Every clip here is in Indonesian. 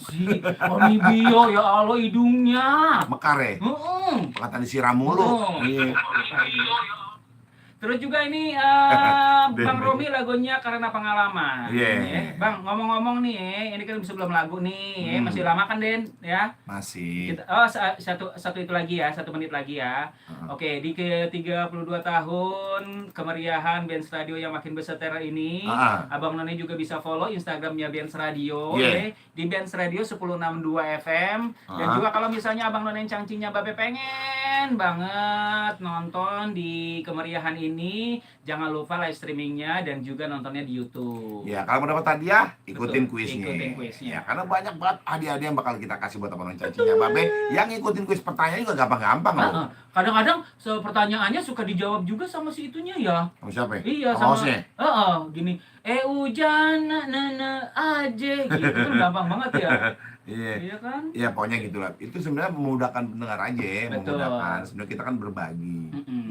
Si Onibio ya Allah hidungnya. Mekar ya? Heeh. Kelihatan disiram mulu. Iya. Terus juga ini Bang Romi lagunya Karena Pengalaman. Iya. Bang, ngomong-ngomong nih, ini kan sebelum lagu nih, masih lama kan Den, ya? Masih. Satu itu lagi ya, 1 menit lagi ya. Oke, di ke-32 tahun kemeriahan Benz Radio yang makin berseter ini, Abang None juga bisa follow Instagramnya Benz Radio, di Benz Radio 1062 FM. Dan juga kalau misalnya Abang None cangcingnya Babe pengen banget nonton di kemeriahan ini, jangan lupa live streamingnya dan juga nontonnya di YouTube. Ya, kalau mau dapat hadiah, ikutin Betul, kuisnya. ikutin kuisnya. Ya, karena banyak banget hadiah-hadiah yang bakal kita kasih buat abang cacingnya Babe. Yang ngikutin kuis pertanyaan juga gampang-gampang loh. Kadang-kadang pertanyaannya suka dijawab juga sama si itunya ya. Sama siapa ya? Iya, sama sama. Gini, hujan na aja gitu kan gampang banget ya. Iya. Iya kan? Iya, pokoknya gitulah. Itu sebenarnya memudahkan pendengar aja, Betul. memudahkan. Sebenarnya kita kan berbagi,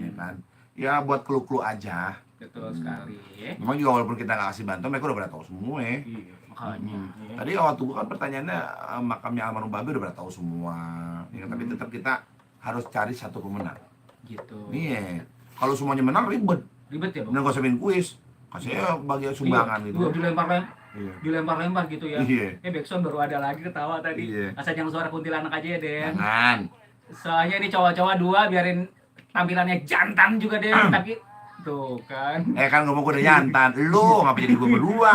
ya kan? Ya buat clue-clue aja. Betul sekali. Memang juga walaupun kita nggak kasih bantuan, mereka udah pada tahu semua ya. Iya, makanya. Tadi waktu gua kan pertanyaannya makamnya almarhum Babe udah pada tahu semua. Ya, tapi tetap kita harus cari satu pemenang. Gitu. Iya. Kalau semuanya menang ribet. Ribet ya, Bang? Nah, gak usah main kuis. Kasih bagi sumbangan gitu. Dilempar-lempar gitu ya. Iya. Backsound baru ada lagi ketawa tadi. Iya. Asal jangan suara kuntilanak aja ya, Den. Jangan. Soalnya ini cowok-cowok dua biarin tampilannya jantan juga deh, tapi tuh kan. Kan ngomong gue udah jantan. Lu ngapa jadi gue berdua?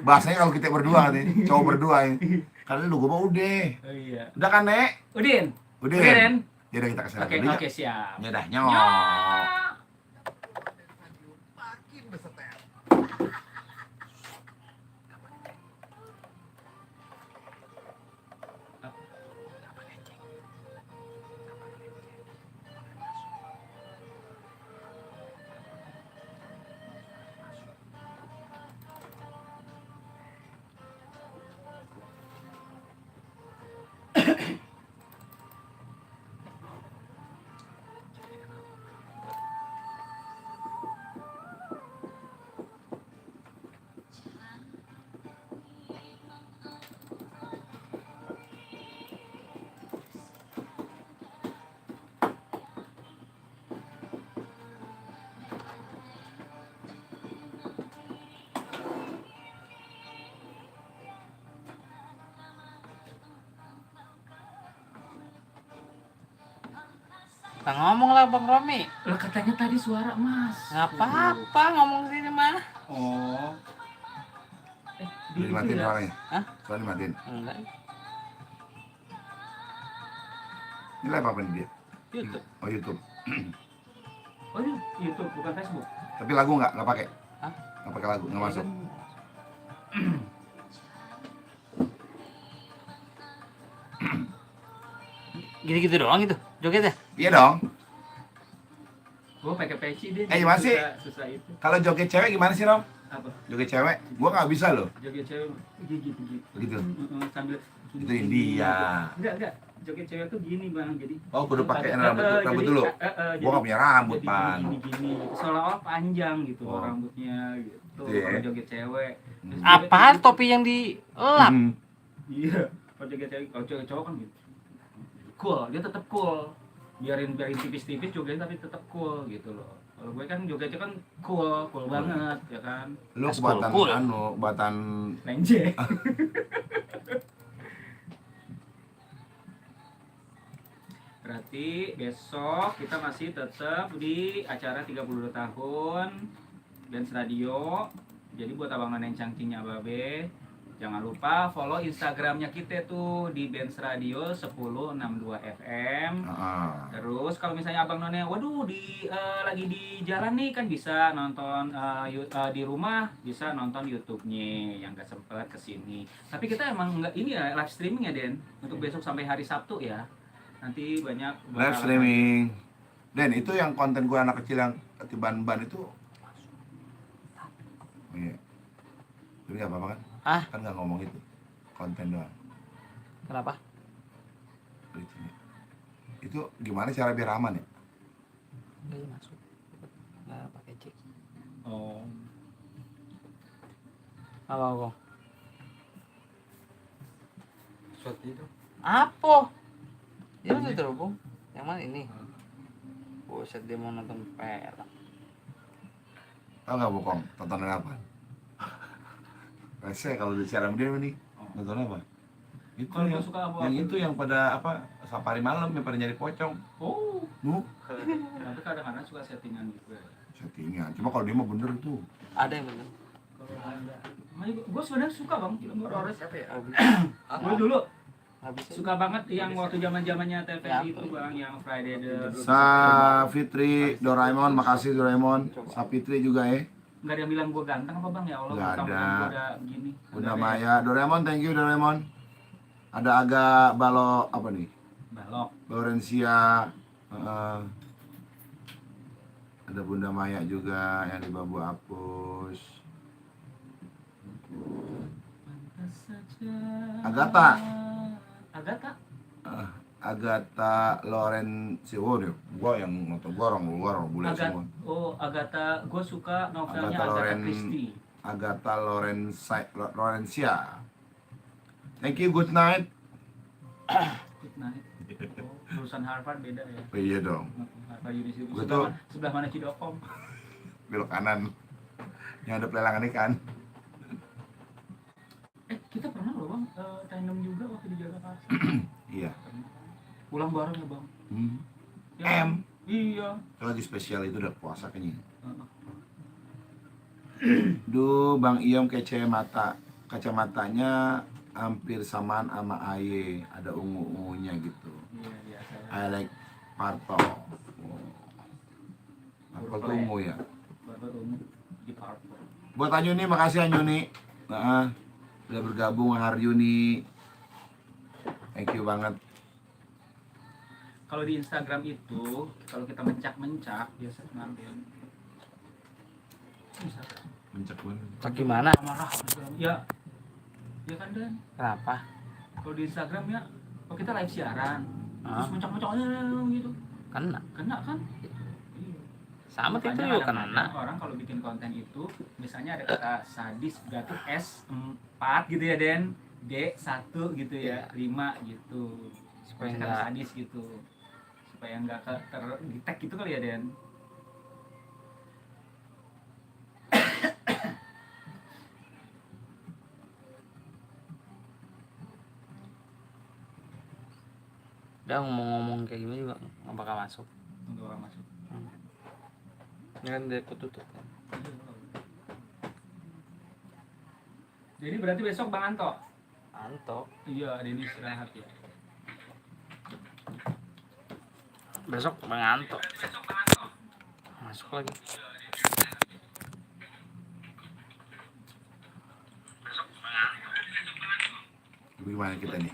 Bahasanya kalau kita berdua katanya, cowok berdua ya. Kan lu gue mah udah. Oh iya. Udah kan, Nek? Udin. Udah. Ya udah kita kesana dulu. Oke, siap. Ya udah, nyok. Kita ngomong lah Bang Romi. Lah katanya tadi suara Mas. Nggak apa-apa ngomong sini mah. Oh. Dimatiin suaranya? Hah? Suara dimatiin? Enggak. Ini live apa nih dia? YouTube. Oh, YouTube. Oh ini YouTube bukan Facebook. Tapi lagu nggak pakai? Hah? Nggak pakai lagu, nggak masuk. Gitu-gitu doang gitu, joget ya? Iya dong. Gua pakai peci deh. Gimana sih? Susah itu. Kalau joget cewek gimana sih, Rom? Apa? Joget cewek, gua nggak bisa loh. Joget cewek gitu. Begitu. Sambil Itu India. Enggak. Joget cewek tuh gini, Bang. Jadi Oh, kudu pakai rambut dulu. Gua nggak punya rambut, Pan. Gini. Seolah-olah panjang gitu rambutnya gitu. Iya. Kalau joget cewek. Terus Apaan topi yang dielap? Iya. Kalau joget cewek, kalau cewek cowok kan gitu. Cool, dia tetap cool. Biarin tipis-tipis juga tapi tetap cool gitu loh. Kalau gue kan jogetnya kan cool banget ya kan. Lu Mas buatan cool. buatan Lenje. Berarti besok kita masih tetap di acara 32 tahun Benz Radio. Jadi buat abang yang cangcingnya Babe, jangan lupa follow Instagramnya kita tuh di Benz Radio 1062 FM. Terus kalau misalnya abang none, waduh lagi di jalan nih kan bisa nonton di rumah, bisa nonton YouTube-nya yang gak sempet kesini. Tapi kita emang nggak ini ya live streaming ya Den untuk besok sampai hari Sabtu ya. Nanti banyak live streaming. Dan itu yang konten gua anak kecil yang ban itu. Iya. Tapi nggak apa-apa kan? Kan nggak ngomong itu, konten doang. Kenapa? Itu gimana cara biar aman ya? Enggak masuk. Nggak pakai cek. Oh. Apa kok? Seperti itu. Apa? Ya udah terhubung. Yang mana ini? Buset, dia mau nonton film. Tahu nggak Bokong? Tontonan apa? Rese kalau bicara sama dia nih. Nonton apa? Itu Kalau yang, gua suka apa? yang itu yang pada apa? Safari malam yang pada nyari pocong. Oh, Nu, tapi kadang-kadang suka settingan gitu ya. settingan. Cuma kalau dia mah bener tuh. Ada yang bener. Kalau ada, gue sebenarnya suka bang film horor. Siapa ya? Gue dulu Nggak bisa. suka banget yang waktu zaman-zamannya Ya, TVRI itu bang, yang Friday the Safitri, Doraemon, makasih Doraemon. Safitri juga ya. nggak ada yang bilang gue ganteng apa bang ya Allah, Nggak kamu ada. gue udah gini. Bunda Nggak ada Maya, Doraemon, thank you Doraemon. Ada agak balok apa nih? balok. Lorencia, ada Bunda Maya juga yang di Bambu Apus. Pantas saja. Agatha. Agatha. Agatha Lorenzi, oh dia, gua yang nonton gua orang bule semua. Agatha, gue suka novelnya Agatha Agatha Loren- Christie. Agatha Lorencia. Thank you, good night. Good night. Oh, lulusan Harvard beda ya. Oh, iya dong, Harvard University. Gua Sebelah, tuh- sebelah mana Cidokom? belok kanan. Yang ada pelelangan ikan. Kita pernah loh bang, tandem juga waktu di Jakarta. Iya. Pulang bareng ya bang. Ya, M. Iya. Itu lagi spesial itu udah puasa kayaknya. Heeh. Duh, Bang Iom kece mata. Kacamatanya hampir samaan sama Aye, ada ungu-ungunya gitu. Iya biasa. I like purple. Oh. Purple tuh ungu ya. Baru ungu di Purple. Buat Anyuni, makasih Anyuni. Nah, udah bergabung Haryuni. Thank you banget. Kalau di Instagram itu, kalau kita mencak-mencak, biasa ngambil. Misalkan, Mencak banget. Tak gimana? marah, ya, ya kan Dan. Kenapa? Kalau di Instagram ya, kalau kita live siaran, terus Ah, mencak-mencak gitu, kena. kena kan? Iya. Sama itu Makanya juga kadang-kadang kena. orang kalau bikin konten itu, misalnya ada kata sadis, berarti S4 gitu ya Den, D1 gitu ya, 5 gitu. Supaya Kata enggak sadis gitu, supaya nggak di tag gitu kali ya Den. udah mau ngomong kayak gimana juga nggak bakal masuk. Untuk orang masuk. Ini kan dia ketutup kan. Jadi berarti besok Bang Anto? Anto. Iya, Denny istirahat ya. Besok Bang Anto. Masuk lagi. Tapi gimana kita nih?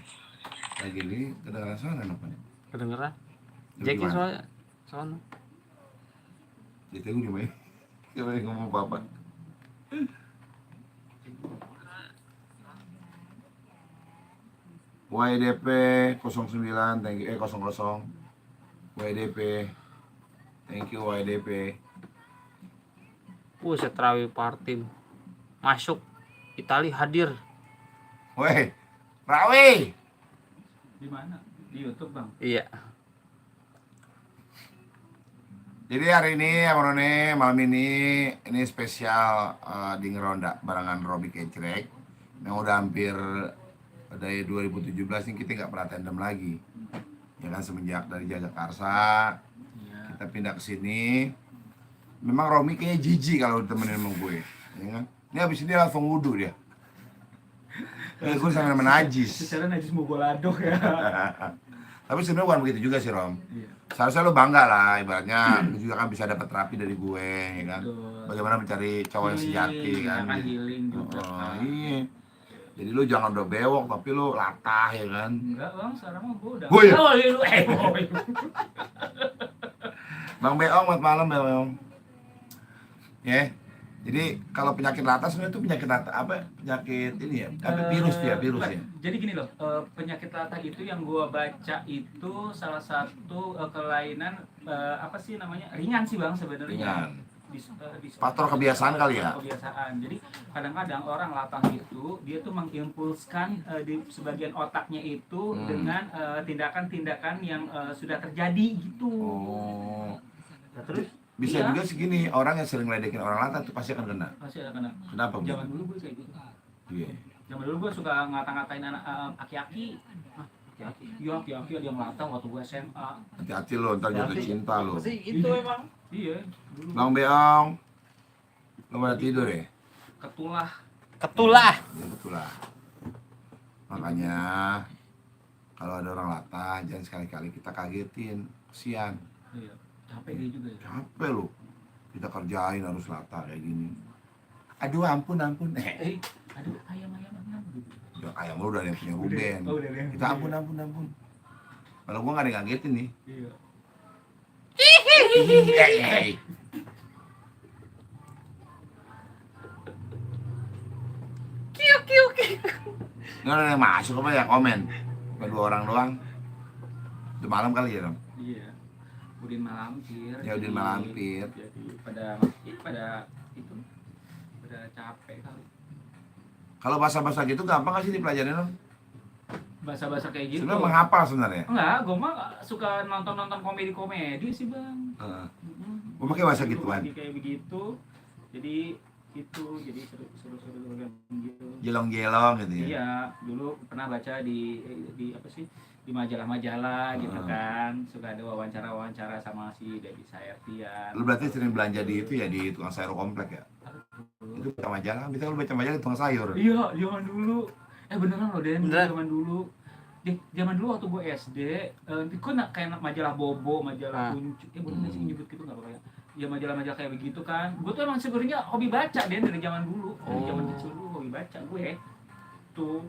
Lagi ini kedengaran suara apa nih? Kedengeran? Tapi Jackie gimana? soalnya. Soalnya. Kita gue gimana? Kita ngomong apa? YDP 09, thank you, 00 YDP, thank you YDP. Buset, Rawi Partim. Masuk. Itali hadir. Weh, Rawi. Di mana? Di YouTube Bang. Iya. Jadi hari ini, Abang Rone, malam ini spesial di Ngeronda barengan Robi Kecrek yang udah hampir dari 2017 ini kita nggak pernah tandem lagi, ya kan, semenjak dari Jagakarsa Iya. kita pindah ke sini. Memang Romi kayaknya jijik kalau ditemenin sama gue, ya kan? Ini habis ini langsung wudhu dia. Ya, gue sambil menajis. Secara najis mau boladok ya. Tapi sebenarnya bukan begitu juga sih Rom. Iya. Seharusnya lo bangga lah, ibaratnya lo juga kan bisa dapat terapi dari gue, ya kan? Betul. Bagaimana mencari cowok yang sejati kan? Akan healing juga. Oh, kan. iya. Jadi lu jangan udah bewok tapi lu latah, ya kan? Enggak Bang, sekarang mah gua udah. Oh, iya. Oh, iya, lu. Oh, iya. Bang Beong, selamat malam Beong. Ya. Jadi kalau penyakit latah sebenarnya itu penyakit latah apa? Penyakit ini ya, apa virus ya, virus bukan. ya. Jadi gini loh, penyakit latah itu yang gua baca itu salah satu kelainan apa sih namanya, ringan sih Bang sebenarnya. Ringan. Faktor kebiasaan kali ya? Kebiasaan. Jadi kadang-kadang orang latah itu dia tuh mengimpulskan di sebagian otaknya itu dengan tindakan-tindakan yang sudah terjadi gitu. Oh. Nah, terus Bisa iya, juga segini, orang yang sering ngeledekin orang latah tuh pasti akan kena. pasti ada kena. Kenapa begitu? Zaman dulu gue kayak gitu. Iya. Zaman dulu gue suka ngata-ngatain anak aki-aki. Aki-aki, iya aki-aki ada yang latah waktu gue SMA. Hati-hati lo, ntar jatuh cinta lo. Pasti gitu emang. Iya, dulu Bang Beong, lo pada tidur ya? ketulah. Ketulah. Ya betul lah. Makanya kalau ada orang latah jangan sekali-kali kita kagetin, kesian. Iya, capek dia juga ya. Capek lo, kita kerjain harus latah kayak gini. Aduh ampun. Aduh, ayam gitu. Ya ayam lo udah ada yang punya Ruben. Oh, udah ada yang Kita punya. ampun. Kalau gua nggak ada yang ngagetin nih. Iya. Hey. Nggak ada yang masuk apa ya komen? Cuma 2 orang doang. Udah malam kali ya dong. Iya. Udin Malampir. Ya, Udin Malampir. Jadi pada itu pada capek kali. Kalau bahasa-bahasa gitu gampang nggak sih dipelajarin dong? Bahasa-bahasa kayak gitu. Sebenarnya menghafal sebenarnya. Enggak, gue mah suka nonton komedi-komedi sih, Bang. Heeh. Mm-mm. Gua pakai bahasa Dulu gituan. lagi kayak begitu. Jadi jadi seru gitu. Jelong-jelong gitu ya. Iya, dulu pernah baca di apa sih? Di majalah-majalah gitu kan. Suka ada wawancara-wawancara sama si Dedi Saertian. Lu berarti sering belanja di itu ya, di tukang sayur komplek ya? Itu baca majalah, bisa lu baca majalah di tukang sayur. Iya, zaman dulu. Beneran loh, Den. Beneran? Zaman dulu. Zaman dulu waktu gue SD, itu kayak majalah Bobo, majalah Kunci. Boleh nggak sih nyebut gitu nggak apa-apa ya? Ya majalah-majalah kayak begitu kan. Gue tuh emang sebenarnya hobi baca, Den, dari zaman dulu. Dari zaman kecil dulu hobi baca gue. Tuh.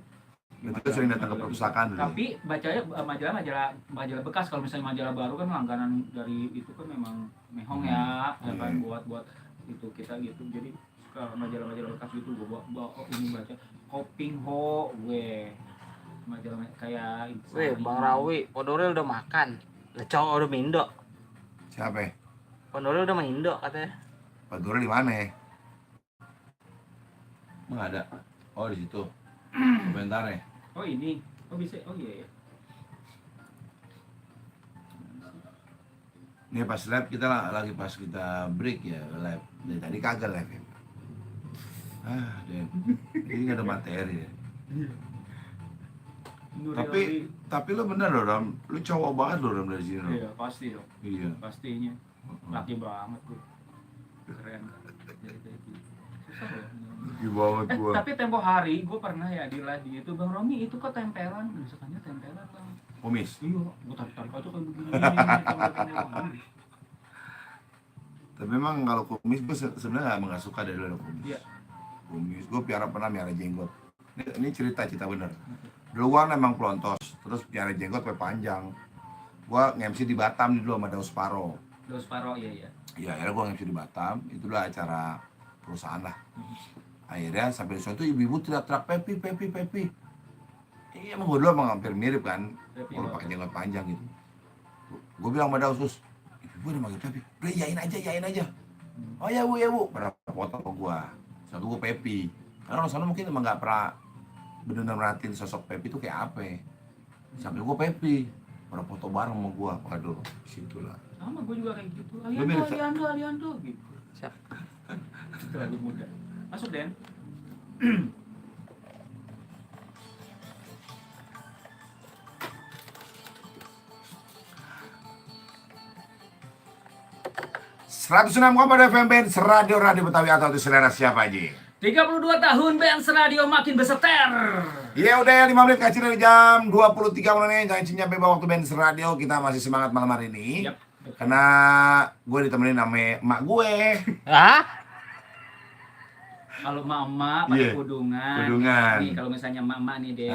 Itu sering datang ke perpustakaan dulu. Tapi bacanya majalah bekas. Kalau misalnya majalah baru kan langganan dari itu kan memang mehong ya, kan buat itu kita gitu. Jadi suka majalah-majalah bekas gitu gue bawa ini baca Koping Ho gue. Majalah kayak Weh, Bang Rawi, Podorel udah makan. Lecong udah mindo. Siapa ya? Podorel udah mindo katanya. Pak Dura di mana ya? Emang ada? Oh di situ. Komentar ya? Oh ini, oh bisa, oh iya ya. Ini pas live kita lagi pas kita break ya live. Dari tadi kagak live ya. Ini nggak ada materi ya. Tapi lo bener loh Ram, lo cowok banget loh Ram dari sini Ram. Iya pasti dong, Iya. pastinya. Laki banget tuh, keren. Jadi kayak gitu. Susah loh. Laki banget gua. Tapi tempo hari gue pernah ya di live itu, Bang Romi itu kok tempelan, misalkannya tempelan Bang. Kumis. Iya, gue tarik aja kayak begini. Tapi memang kalau kumis gue sebenarnya nggak suka dari lo kumis. Iya. Kumis gue pernah miara jenggot. Ini cerita bener. Dulu gua memang pelontos, terus piara jenggot sampai panjang. Gua nge-MC di Batam dulu sama Daus Paro. Daus Paro, iya. Iya, akhirnya gua nge-MC di Batam, itulah acara perusahaan lah. Akhirnya sampai di sana tuh ibu-ibu teriak-teriak Pepi. Iya, emang gua dulu emang hampir mirip kan, kalau pakai jenggot panjang gitu. Gua bilang sama Daus, "Sus, ibu udah manggil Pepi, udah yain aja. Oh ya bu, pada foto sama gua. Satu gua Pepi. Karena orang sana mungkin emang nggak pernah benar-benar merhatiin sosok Pepi itu kayak apa ya. Sampai gue Pepi pada foto bareng sama gue. Waduh, disitulah. Sama gue juga kayak gitu. Lu mirip, Aliando gitu. Siap. Terlalu muda. Masuk Den. FM Band Radio Betawi atau di selera siapa aja? 32 tahun Benz Radio makin beseter. Ya udah 5 menit kacir dari jam 23 menit. Jangan nyampe bawa waktu Benz Radio. Kita masih semangat malam hari ini. Yap. Karena gue ditemenin sama emak gue. Hah? Kalau emak pakai Iya, kudungan. kudungan. Nih kalau misalnya emak nih deh.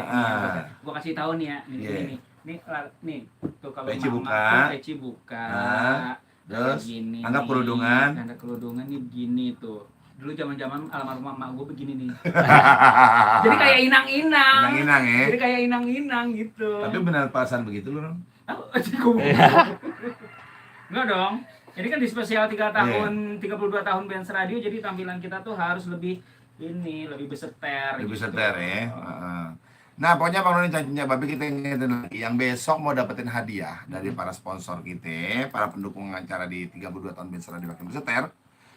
Gua kasih tahu nih ya. Nih. Tuh kalau Peci emak buka. tuh peci buka. Terus Gini anggap nih, kerudungan. Tanda kerudungan nih begini tuh. Dulu zaman-zaman almarhum emak gue begini nih. Jadi kayak inang-inang. Inang-inang ya. Jadi kayak inang-inang gitu. Tapi benar perasaan begitu loh. Enggak dong. Ini kan di spesial 32 tahun Benz Radio, jadi tampilan kita tuh harus lebih lebih beseter. Lebih gitu. seter ya. Heeh. Nah, pokoknya Bang Roni Cangcinya Babi kita ingetin lagi, yang besok mau dapetin hadiah dari para sponsor kita, para pendukung acara di 32 tahun Benz Radio Makin Beseter,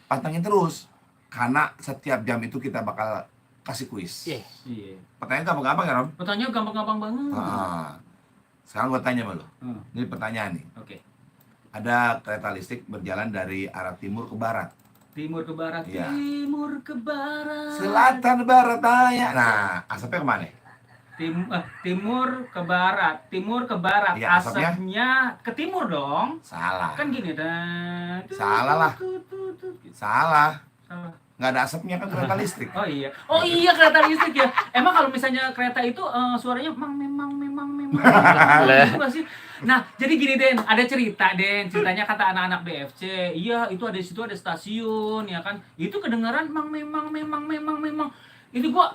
pantengin terus. Karena setiap jam itu kita bakal kasih kuis. Iya. Pertanyaan gampang-gampang ya, Rom? Pertanyaan gampang-gampang banget. Sekarang gue tanya sama lo. Hmm. Ini pertanyaan nih. Oke. Ada kereta listrik berjalan dari arah timur ke barat. Timur ke barat, Iya. timur ke barat. Selatan barat daya. Nah, asapnya kemana? Timur ke barat, timur ke barat. Iya, asapnya? Asapnya ke timur dong. Salah. Kan gini dan Salah lah. Salah. Salah. Nggak ada asapnya kan kereta listrik. Oh iya kereta listrik ya. Emang kalau misalnya kereta itu suaranya memang. Gitu nggak sih? Nah, jadi gini Den, ada cerita Den, ceritanya kata anak-anak BFC. Iya, itu ada di situ ada stasiun ya kan. Itu kedengaran memang. Itu gua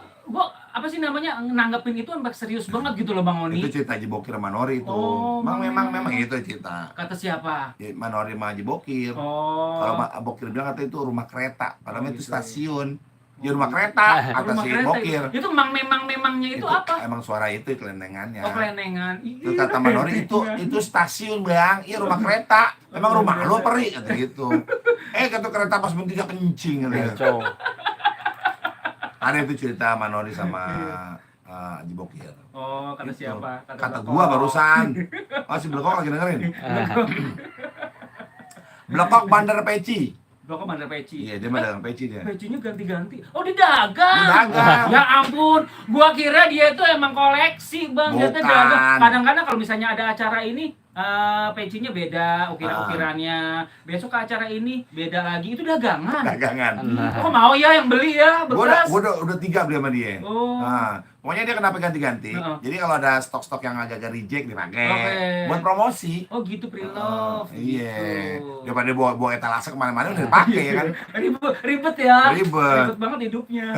apa sih namanya nanggepin itu sampai serius banget gitu loh Bang Oni. Itu cerita Haji Bokir sama Manori itu. Oh, memang itu cerita. Kata siapa? Ya, Manori sama Haji Bokir. Oh. Kalau Bokir bilang kata itu rumah kereta, padahal itu gitu. stasiun. Ya rumah kereta kata Rumah si kereta Bokir. itu memangnya itu apa? Emang suara itu kelenengannya. Oh, kelenengan. Itu kata Manori itu stasiun Bang. Iya rumah kereta. Emang rumah lu peri kata gitu. Kata kereta pas berhenti dia kencing kata. Ada itu cerita Manori sama Haji Bokir. Oh, kata Itu. siapa? Kata Blekok. gua barusan. Si Blekok lagi dengerin. Blekok Bandar Peci. Blekok Bandar Peci. Iya, dia mah dagang peci dia. Pecinya ganti-ganti. Oh, dia dagang. Dia dagang. Ya ampun, gua kira dia itu emang koleksi, Bang. Dia tuh Bukan. dagang. Kadang-kadang kalau misalnya ada acara ini, pecinya beda, ukiran-ukirannya. Besok ke acara ini beda lagi. Itu dagangan. Dagangan. Oh, mau ya yang beli ya, bekas. Gua udah 3 beli sama dia. Oh. Nah, pokoknya dia kenapa ganti-ganti. Heeh. Jadi kalau ada stok-stok yang agak-agak reject dipakai Oke. buat promosi. Oh, gitu pre-love. Iya. Gitu. Daripada bawa etalase kemana-mana udah dipakai ya kan. Ribet ya. Ribet. Banget hidupnya.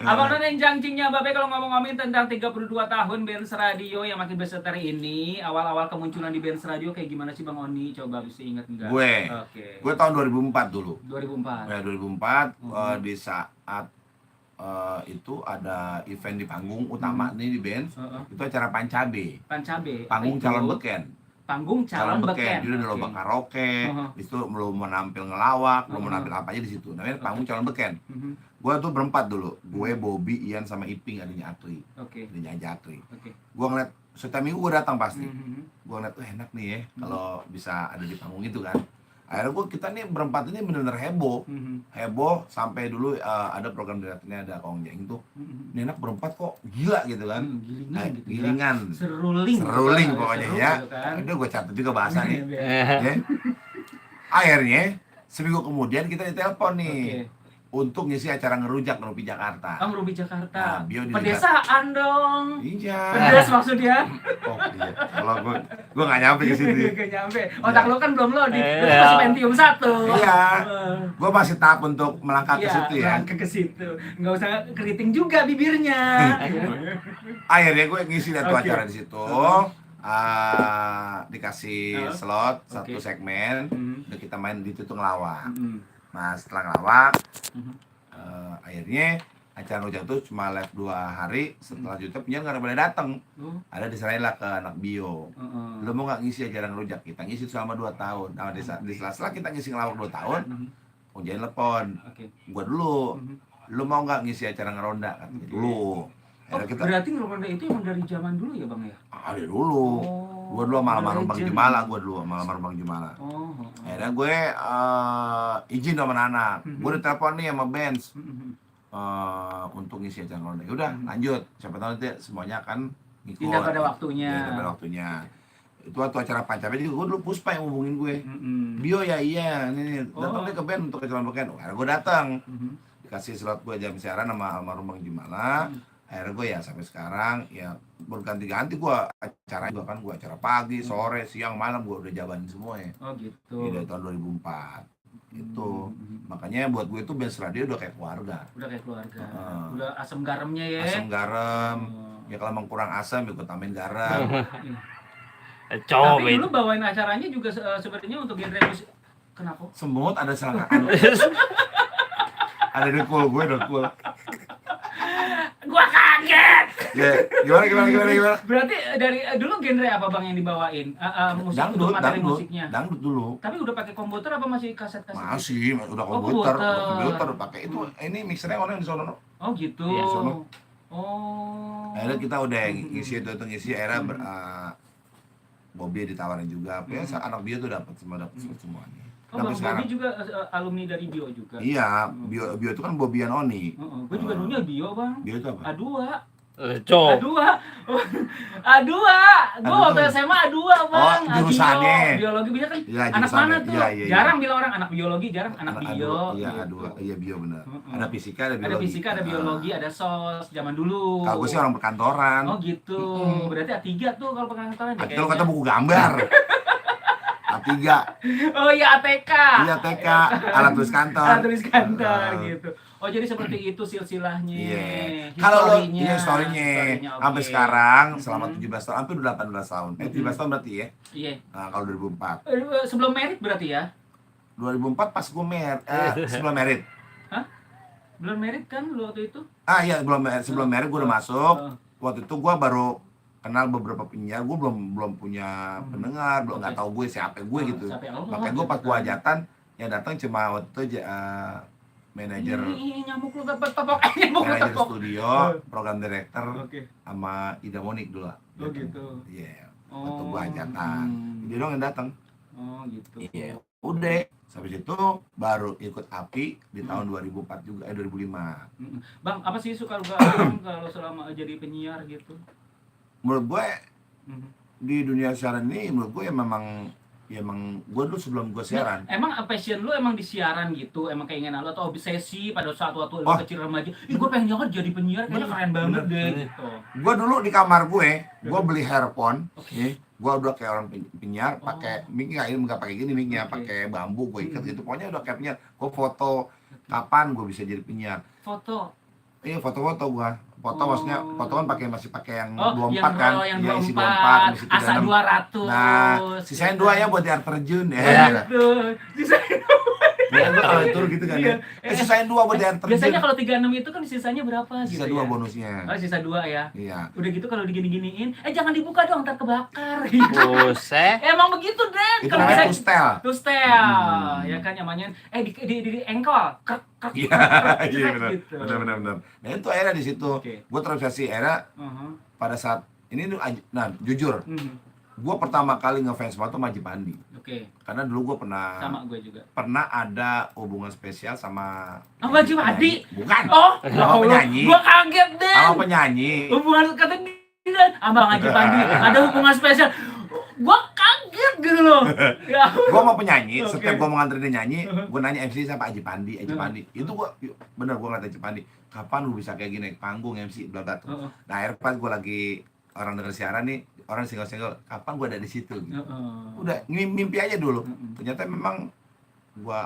Abang non yang jangcingnya Babe kalau ngomong-ngomongin tentang 32 tahun Benz Radio yang makin beseter ini, awal-awal kemunculan di Benz Radio kayak gimana sih Bang Oni? Coba bisa ingat enggak? Oke. Gue tahun 2004 dulu. 2004. Ya 2004 di saat itu ada event di panggung utama nih di Benz. Itu acara Pancabe. Pancabe. Panggung calon beken. Panggung calon beken. Jadi udah lomba karaoke, di situ belum menampil ngelawak, belum menampil apa aja di situ. Namanya panggung calon beken. Gue tuh berempat dulu. Gue, Bobby, Ian sama Iping adanya Atri. Oke. Adanya aja Atri. Oke. Gue ngeliat setiap minggu gue datang pasti. Gue ngeliat enak nih ya kalau bisa ada di panggung itu kan. Akhirnya kita nih berempat ini bener-bener heboh. Heboh sampai dulu ada program direkturnya ada Kong Jeng tuh. Ini enak berempat kok gila gitu kan. Gilingan. Seruling pokoknya ya. Udah gue catat juga bahasanya. Ya. Akhirnya seminggu kemudian kita ditelepon nih. Untuk ngisi acara ngerujak Ngerupi Jakarta. Oh, Ngerupi Jakarta. Nah, pedesaan dong. Iya. Pedes maksudnya. Oh iya. Kalau gue nggak nyampe ke situ. Gak nyampe. Otak lo kan belum loading. Lu masih Pentium 1. Iya. Gue masih tahap untuk melangkah ke situ ya. Melangkah ke situ. Nggak usah keriting juga bibirnya. Akhirnya gue ngisi satu acara di situ. Dikasih slot satu segmen. Udah kita main di situ ngelawak. Nah setelah ngelawak, akhirnya acara rujak itu cuma live 2 hari. Setelah itu penyiar nggak boleh datang. Ada diserahin lah ke anak bio. Lo mau nggak ngisi acara ngerujak? Kita ngisi selama 2 tahun. Nah di sela-sela kita ngisi ngelawak 2 tahun, Ujian telepon. Gua dulu. Lo mau nggak ngisi acara ngeronda? Katanya dulu. Berarti ngeronda itu emang dari zaman dulu ya bang ya? Ada dulu. Gue dulu sama almarhum Bang Jemala, Akhirnya gue izin sama anak. Gue ditelepon nih sama Benz untuk ngisi acara ronda. Udah lanjut. Siapa tahu nanti semuanya akan ngikut. Tidak pada waktunya. Tidak pada waktunya. Itu waktu acara Pancabe juga gue dulu Puspa yang hubungin gue. Bio ya iya, nih datang deh ke band untuk acara beken. Akhirnya gue datang. Dikasih slot gue jam siaran sama almarhum Bang Jemala. Akhirnya gue ya sampai sekarang ya berganti-ganti gue acara juga kan, gue acara pagi, sore, siang, malam gue udah jabanin semua ya. Oh gitu. Dari tahun 2004 itu. Makanya buat gue itu Benz Radio udah kayak keluarga. Udah kayak keluarga. Udah asam garamnya ya. Asam garam. Ya kalau emang kurang asam ya gue tambahin garam. Coba Tapi dulu bawain acaranya juga sebenarnya untuk genre musik. Kenapa? Semut ada selangkaan. Ada dekul gue dekul. Gua kaget. Ya, gimana? Berarti dari dulu genre apa Bang yang dibawain? Musik untuk materi musiknya. Dangdut dulu. Tapi udah pakai komputer apa masih kaset-kaset? Masih, udah Oh, komputer pakai itu. Ini mixernya orang di sono. Oh gitu. Iya, sono. Oh. Akhirnya kita udah ngisi era Bobby ditawarin juga. Ya, anak bio tuh dapat semuanya. Oh, Bang Bobby juga alumni dari bio juga. Iya, bio itu kan Bobby Oni. Gue juga dulunya bio, Bang. Bio itu apa? A2. Coba. A2. Gue waktu SMA A2, Bang. Oh, jurusannya. Biologi bisa kan? Iya, Anak mana tuh? Iya. Jarang bilang orang anak biologi, jarang anak bio. Iya, gitu. A2. Iya, bio benar. Ada fisika, ada biologi. Ada fisika, ada biologi, ada sos zaman dulu. Kalau gue sih orang perkantoran. Oh gitu. Berarti A3 tuh kalau perkantoran. Kalau kata buku gambar. A3. Oh iya ATK. Iya, TK, alat tulis kantor. Alat tulis kantor gitu. Oh jadi seperti itu silsilahnya. Iya. Kalau lo Historinya. historinya Oke. sampai sekarang selama 17 tahun, hampir udah 18 tahun. 17 tahun berarti ya. Iya. Nah, kalau 2004. Sebelum merit berarti ya? 2004 pas gue sebelum merit. Hah? Belum merit kan lu waktu itu? Ah iya, sebelum merit gue udah masuk. Waktu itu gue baru kenal beberapa penyiar, gue belum punya pendengar, belum nggak tahu gue siapa gue gitu. Makanya gue pas gue hajatan yang datang cuma waktu itu manajer nyamuk lu tepok nyamuk manajer tepok. studio, program director Oke. sama Ida Monik dulu lah. Oh gitu. Iya. Oh. Waktu gue hajatan, dia dong yang datang. Oh gitu. Iya. Udah. Sampai situ baru ikut API di tahun 2004 juga, 2005. Bang, apa sih suka luka Bang kalau selama jadi penyiar gitu? Menurut gue di dunia siaran ini, menurut gue emang gue dulu sebelum gue siaran. Emang passion lu emang di siaran gitu? Emang keinginan lu atau obsesi pada saat waktu lu Oh. kecil remaja? Ih gue pengen banget jadi penyiar, kayaknya keren banget deh gitu. Gue dulu di kamar gue beli earphone, Oke. gue udah kayak orang penyiar, pakai mic nggak pakai gini micnya, Oke. pakai bambu gue ikat gitu. Pokoknya udah kayak penyiar. Gue foto kapan gue bisa jadi penyiar. Foto. Iya foto-foto gue. Foto maksudnya foto kan masih pakai yang Oh, 24 kan. yang Iya, isi 24, isi asa 36. 200. Nah, sisain 2 ya buat di air terjun ya. Gitu. Sisain Ya, gue kalau itu gitu kan ya. Sisain 2 buat di air terjun. biasanya kalau 36 itu kan sisanya berapa Sisa gitu 2 ya? bonusnya. Oh, sisa 2 ya. Iya. Udah gitu kalau digini-giniin, jangan dibuka dong, ntar kebakar. Gitu. Buset. Emang begitu, Den. Itu Kalau namanya misalnya tustel. tustel, ya kan namanya di engkol. Krek, krek, Iya, krek, iya krek, benar. gitu. Benar. Nah, itu era di situ. Oke. Gue terobsesi era pada saat ini tuh nah, jujur, gue pertama kali ngefans banget sama Haji Pandi. Oke, Karena dulu gue pernah gue juga. ada hubungan spesial sama Sama Haji Pandi? Bukan. Oh, Sama penyanyi. Gua kaget, Den. Sama penyanyi. Hubungan kata dia, Abang Haji Pandi ada hubungan spesial. Gua kaget gitu loh. Ya. Gue mau penyanyi, Oke. setiap gue mau nganterin dia nyanyi, gue nanya MC siapa Haji Pandi. Itu gue bener gue ngeliat Haji Pandi. Kapan lu bisa kayak gini panggung MC bla bla. Nah, akhirnya pas gue lagi orang denger siaran nih, orang single-single, kapan gue ada di situ gitu. Udah mimpi aja dulu. Ternyata memang gue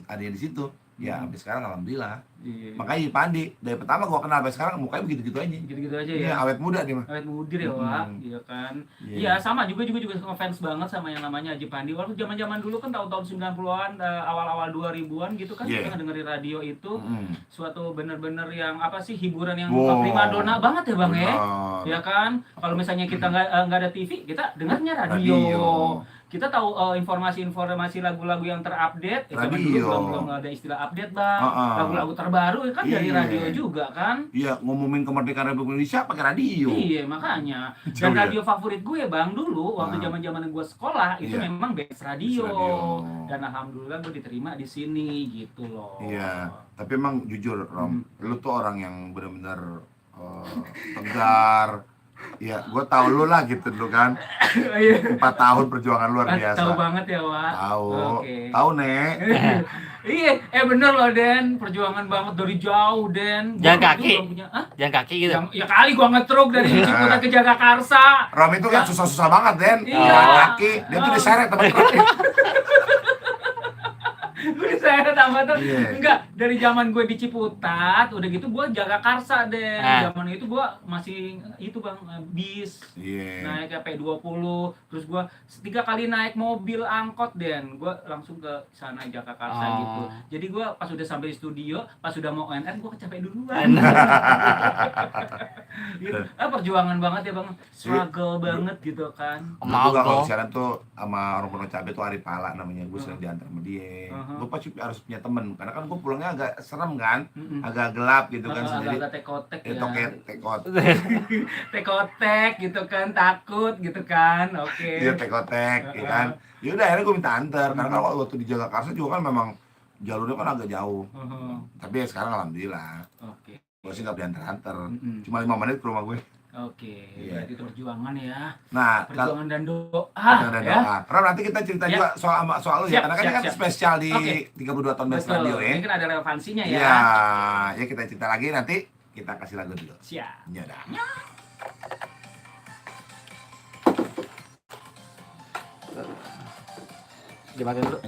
ada di situ. Ya, sampai sekarang alhamdulillah. Iya. Makanya Haji Pandi dari pertama gue kenal sampai sekarang mukanya begitu-gitu aja. Gitu-gitu aja Iya, ya. awet muda dia mah. Awet mudir ya, Wak. Iya kan. Iya. Iya, sama juga ngefans banget sama yang namanya Haji Pandi. Waktu zaman-zaman dulu kan tahun-tahun 90-an, awal-awal 2000-an gitu kan, Iya. kita dengerin radio itu Mm. suatu bener-bener yang apa sih, hiburan yang Wow. primadona banget ya, Bang ya. Benar. Ya kan? Kalau misalnya kita nggak ada TV, kita dengarnya radio. Kita tahu informasi-informasi lagu-lagu yang terupdate. Zaman dulu Radio. belum ada istilah update, Bang. Uh-uh. Lagu-lagu terbaru kan dari Iya. radio juga kan. Iya, ngomongin kemerdekaan Republik Indonesia pakai radio. Iya, makanya. Jauh Dan ya? radio favorit gue, Bang, dulu waktu Nah. zaman-zaman gue sekolah itu Iya. memang BS Radio. BS Radio. Dan alhamdulillah gue diterima di sini gitu loh. Iya, tapi emang jujur Rom, lu tuh orang yang benar-benar tegar. Ya, gue tahu lu lah gitu dulu kan. Iya. 4 tahun perjuangan luar biasa. Tahu banget ya, Wak. Tahu. Oke. Tahu, Nek. Iya, bener loh, Den. Perjuangan banget dari jauh, Den. Jalan Gua kaki? belum punya, Jangan kaki gitu. Ya kali gua ngetruk dari Ciputat ke Jagakarsa. Rom itu kan susah-susah banget, Den. Iya. Jalan kaki, dia tuh diseret teman-teman. Gue Buset, apa tuh? Iya. Enggak, dari zaman gue di Ciputat, udah gitu gue jaga Karsa deh. Zaman itu gue masih itu Bang, bis. Iya. Naik P20, terus gue 3 kali naik mobil angkot Den, gue langsung ke sana Jakarta Oh. gitu. Jadi gue pas udah sampai di studio, pas udah mau ONR gue kecapek duluan. Gitu. Perjuangan banget ya Bang, struggle banget gitu kan. Nah, gua kalau Aldo. siaran tuh sama orang Pondok Cabe tuh Ari Pala namanya, gue sering diantar sama dia. Gue pasti harus punya temen, karena kan gue pulangnya agak serem kan, agak gelap gitu kan sendiri. Agak tekotek ya. Tekotek gitu kan, takut gitu kan. Oke. dia tekotek, ya kan. Ya udah akhirnya gue minta antar, karena kalau waktu di Jagakarsa juga kan memang jalurnya kan agak jauh. Tapi ya sekarang alhamdulillah, Oke. gue sih nggak diantar-antar, cuma 5 menit ke rumah gue. Oke, Iya. berarti itu perjuangan ya. Nah, Perjuangan dan doa ada ya. doa. Karena nanti kita cerita Ya. juga soal lu ya, Siap, karena kan ini kan siap. spesial di Oke. 32 tahun Best Betul. Radio ya. Ini kan ada relevansinya ya. Iya, ya kita cerita lagi nanti kita kasih lagu dulu. Siap. Ya dah. Dimatiin dulu.